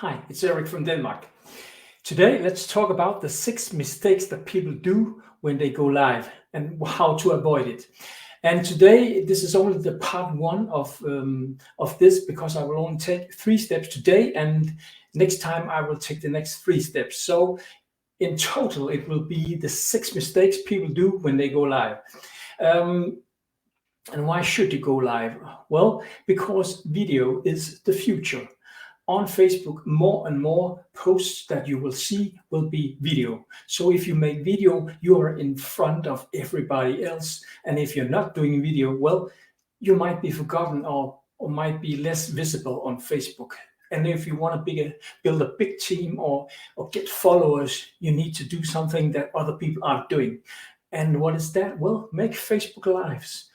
Hi, it's Eric from Denmark. Today, let's talk about the 6 mistakes that people do when they go live and how to avoid it. And today, this is only the part 1 of this because I will only take 3 steps today, and next time I will take the next 3 steps. So in total, it will be the 6 mistakes people do when they go live. And why should you go live? Well, because video is the future. On Facebook, more and more posts that you will see will be video. So if you make video, you are in front of everybody else. And if you're not doing video, well, you might be forgotten or might be less visible on Facebook. And if you want to build a big team or get followers, you need to do something that other people aren't doing. And what is that? Well, make Facebook Lives,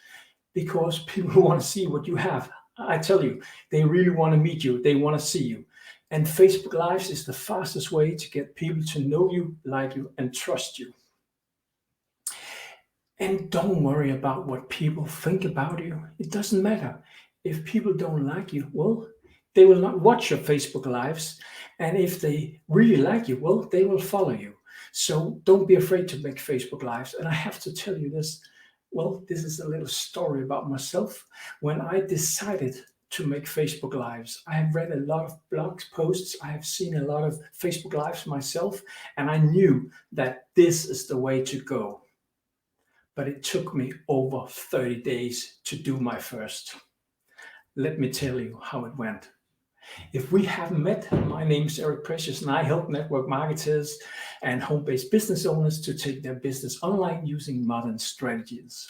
because people want to see what you have. I tell you, they really want to meet you. They want to see you. And Facebook Lives is the fastest way to get people to know you, like you, and trust you. And don't worry about what people think about you. It doesn't matter. If people don't like you, well, they will not watch your Facebook Lives. And if they really like you, well, they will follow you. So don't be afraid to make Facebook Lives. And I have to tell you this. Well, this is a little story about myself. When I decided to make Facebook Lives, I have read a lot of blog posts. I have seen a lot of Facebook Lives myself, and I knew that this is the way to go. But it took me over 30 days to do my first. Let me tell you how it went. If we haven't met, my name is Eric Precious, and I help network marketers and home-based business owners to take their business online using modern strategies.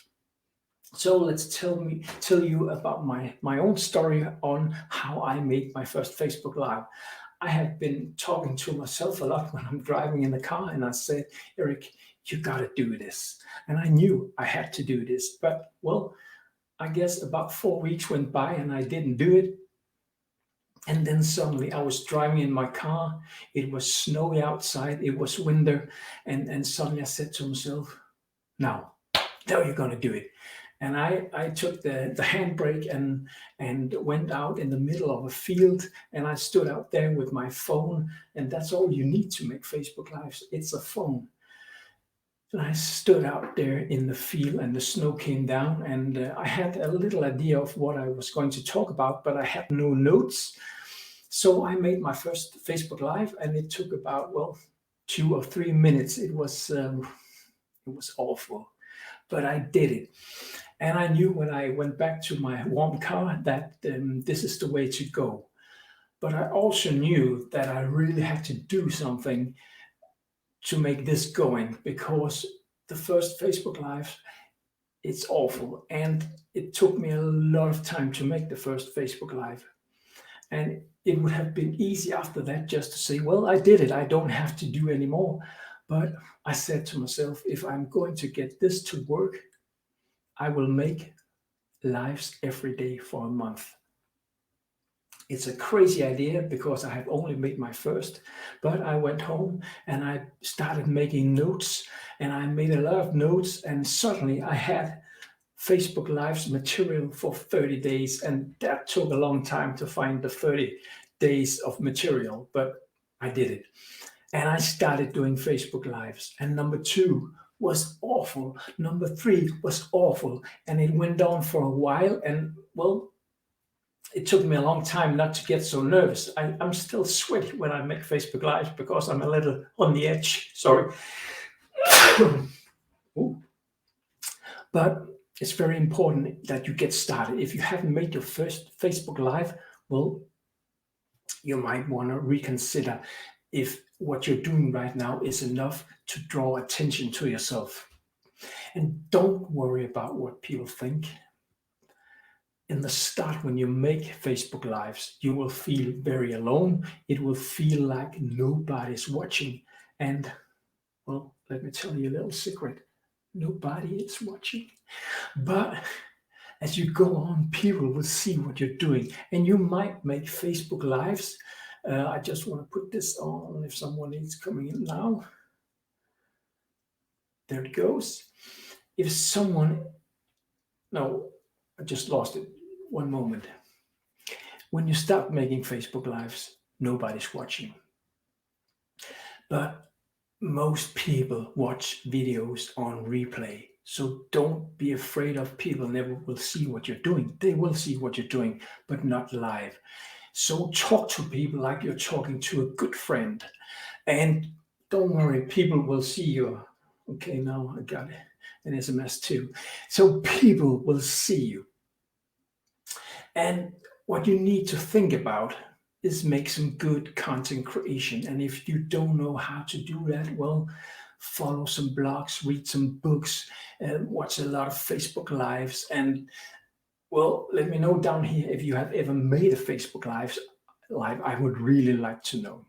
So let's tell you about my own story on how I made my first Facebook Live. I had been talking to myself a lot when I'm driving in the car, and I said, Eric, you got to do this. And I knew I had to do this, but well, I guess about 4 weeks went by and I didn't do it. And then suddenly I was driving in my car. It was snowy outside. It was winter. And suddenly I said to myself, now you're going to do it. And I took the handbrake and went out in the middle of a field. And I stood out there with my phone. And that's all you need to make Facebook Lives. It's a phone. And I stood out there in the field and the snow came down, and I had a little idea of what I was going to talk about, but I had no notes. So I made my first Facebook Live, and it took about, 2 or 3 minutes. It was awful, but I did it. And I knew when I went back to my warm car that this is the way to go. But I also knew that I really had to do something to make this going, because the first Facebook Live, it's awful. And it took me a lot of time to make the first Facebook Live. And it would have been easy after that just to say, well, I did it. I don't have to do anymore. But I said to myself, if I'm going to get this to work, I will make lives every day for a month. It's a crazy idea because I have only made my first, but I went home and I started making notes, and I made a lot of notes, and suddenly I had Facebook Lives material for 30 days, and that took a long time to find the 30 days of material, but I did it. And I started doing Facebook Lives, and number 2 was awful. Number 3 was awful, and it went on for a while, and it took me a long time not to get so nervous. I'm still sweaty when I make Facebook Lives because I'm a little on the edge. Sorry. But it's very important that you get started. If you haven't made your first Facebook Live, well, you might want to reconsider if what you're doing right now is enough to draw attention to yourself. And don't worry about what people think. In the start, when you make Facebook Lives, you will feel very alone. It will feel like nobody's watching. And, well, let me tell you a little secret. Nobody is watching. But as you go on, people will see what you're doing. And you might make Facebook Lives. I just want to put this on if someone is coming in now. There it goes. If someone... No, I just lost it. One moment. When you start making Facebook Lives, nobody's watching. But most people watch videos on replay. So don't be afraid of people never will see what you're doing. They will see what you're doing, but not live. So talk to people like you're talking to a good friend. And don't worry, people will see you. Okay, now I got an SMS too. So people will see you. And what you need to think about is make some good content creation. And if you don't know how to do that, well, follow some blogs, read some books, watch a lot of Facebook Lives. And well, let me know down here if you have ever made a Facebook Live. I would really like to know.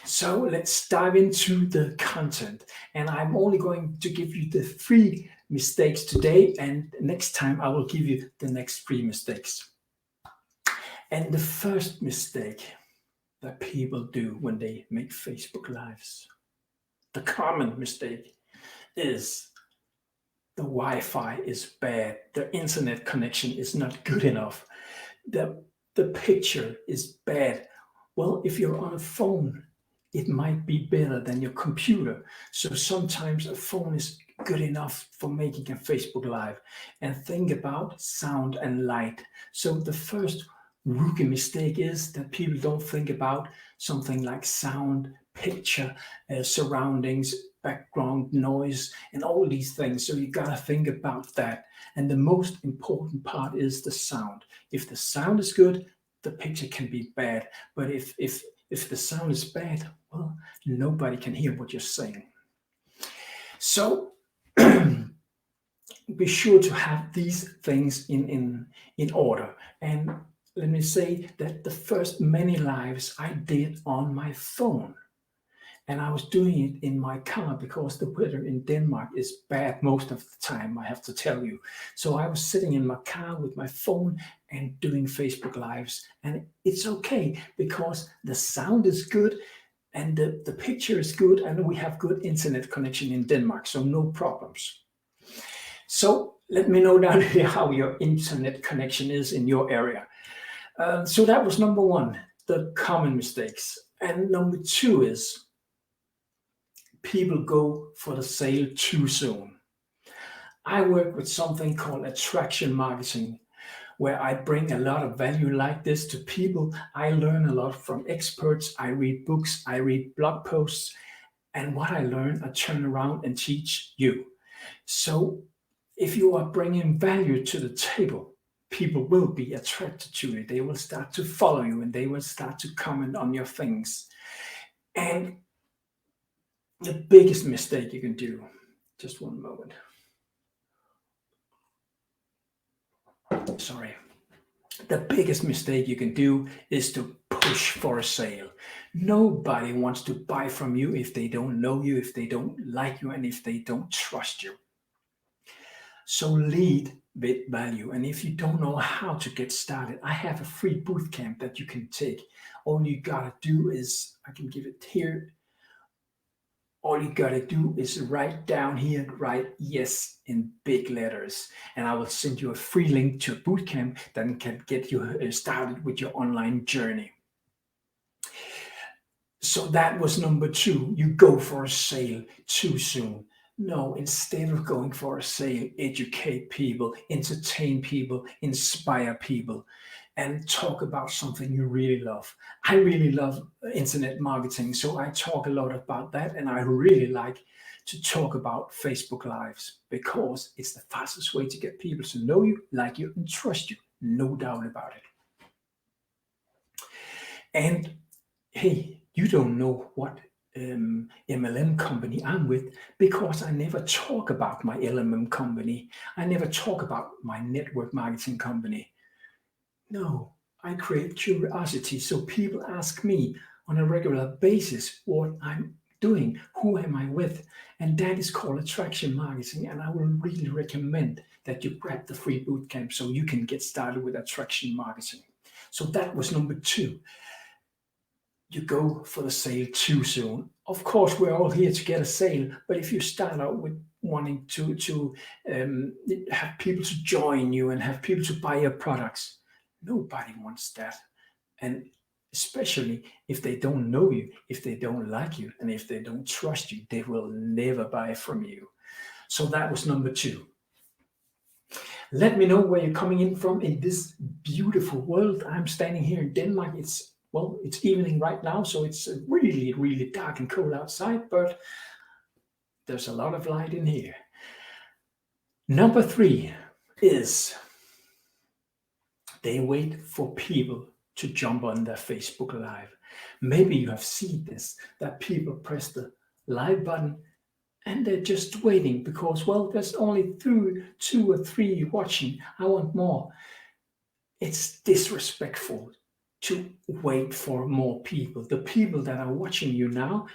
So let's dive into the content. And I'm only going to give you the 3 mistakes today. And next time I will give you the next 3 mistakes. And the first mistake that people do when they make Facebook Lives, the common mistake, is the Wi-Fi is bad, the internet connection is not good enough, the picture is bad. Well, if you're on a phone, it might be better than your computer. So sometimes a phone is good enough for making a Facebook Live. And think about sound and light. So the first rookie mistake is that people don't think about something like sound, picture, surroundings, background noise, and all these things. So you got to think about that. And the most important part is the sound. If the sound is good, the picture can be bad. But if the sound is bad, well, nobody can hear what you're saying. So be sure to have these things in order. And let me say that the first many lives I did on my phone. And I was doing it in my car because the weather in Denmark is bad most of the time, I have to tell you. So I was sitting in my car with my phone and doing Facebook Lives. And it's okay because the sound is good and the picture is good and we have good internet connection in Denmark, so no problems. So let me know down here how your internet connection is in your area. So that was number 1, the common mistakes. And number 2 is people go for the sale too soon. I work with something called attraction marketing, where I bring a lot of value like this to people. I learn a lot from experts. I read books, I read blog posts, and what I learn, I turn around and teach you. So if you are bringing value to the table, people will be attracted to you. They will start to follow you and they will start to comment on your things. And the biggest mistake you can do, just one moment. Sorry. The biggest mistake you can do is to push for a sale. Nobody wants to buy from you if they don't know you, if they don't like you, and if they don't trust you. So lead with value. And if you don't know how to get started, I have a free boot camp that you can take. All you gotta do is, I can give it here. All you gotta do is write down here, write yes in big letters. And I will send you a free link to a bootcamp that can get you started with your online journey. So that was number 2. You go for a sale too soon. No, instead of going for a sale, educate people, entertain people, inspire people, and talk about something you really love. I really love internet marketing, so I talk a lot about that, and I really like to talk about Facebook Lives because it's the fastest way to get people to know you, like you, and trust you. No doubt about it. And hey, you don't know what MLM company I'm with because I never talk about my LMM company. I never talk about my network marketing company. No, I create curiosity so people ask me on a regular basis what I'm doing, who am I with, and that is called attraction marketing. And I will really recommend that you grab the free bootcamp so you can get started with attraction marketing. So that was number 2. You go for the sale too soon. Of course, we're all here to get a sale, but if you start out with wanting to have people to join you and have people to buy your products, nobody wants that. And especially if they don't know you, if they don't like you, and if they don't trust you, they will never buy from you. So that was number 2. Let me know where you're coming in from in this beautiful world. I'm standing here in Denmark. It's evening right now, so it's really, really dark and cold outside, but there's a lot of light in here. Number 3 is they wait for people to jump on their Facebook Live. Maybe you have seen this, that people press the live button and they're just waiting because, well, there's only 2 or 3 watching. I want more. It's disrespectful to wait for more people. The people that are watching you now,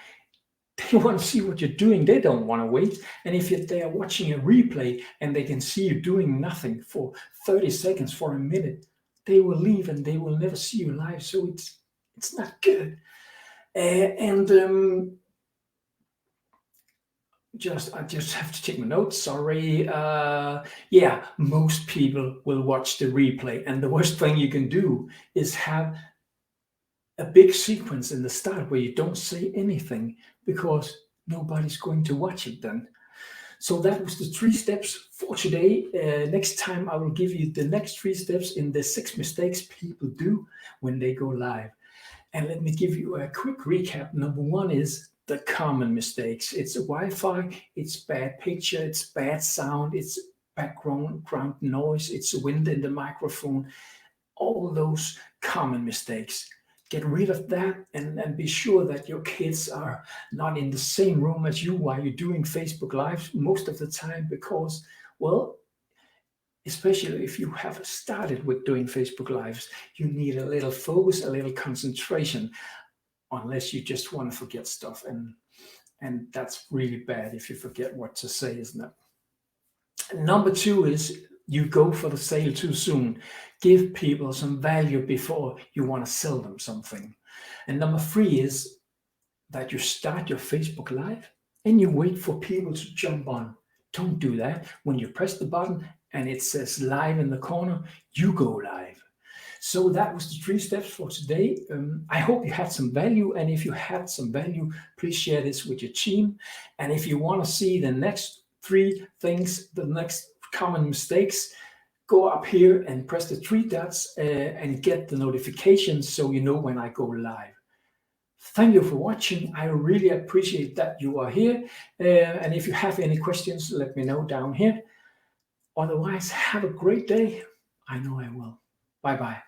they want to see what you're doing. They don't want to wait. And if they are watching a replay and they can see you doing nothing for 30 seconds, for a minute, they will leave and they will never see you live. So it's not good. I just have to take my notes. Sorry. Yeah, most people will watch the replay, and the worst thing you can do is have a big sequence in the start where you don't say anything because nobody's going to watch it then. So that was the 3 steps for today. Next time I will give you the next 3 steps in the 6 mistakes people do when they go live. And let me give you a quick recap. Number 1 is the common mistakes. It's Wi-Fi, it's bad picture, it's bad sound, it's background noise, it's wind in the microphone. All those common mistakes. Get rid of that and be sure that your kids are not in the same room as you while you're doing Facebook Live most of the time because, well, especially if you have started with doing Facebook Lives, you need a little focus, a little concentration, unless you just want to forget stuff. And that's really bad if you forget what to say, isn't it? Number 2 is you go for the sale too soon. Give people some value before you want to sell them something. And number 3 is that you start your Facebook Live and you wait for people to jump on. Don't do that. When you press the button and it says live in the corner, you go live. So that was the 3 steps for today. I hope you had some value. And if you had some value, please share this with your team. And if you want to see the next 3 things, the next common mistakes, go up here and press the 3 dots and get the notifications so you know when I go live. Thank you for watching. I really appreciate that you are here. And if you have any questions, let me know down here. Otherwise, have a great day. I know I will. Bye-bye.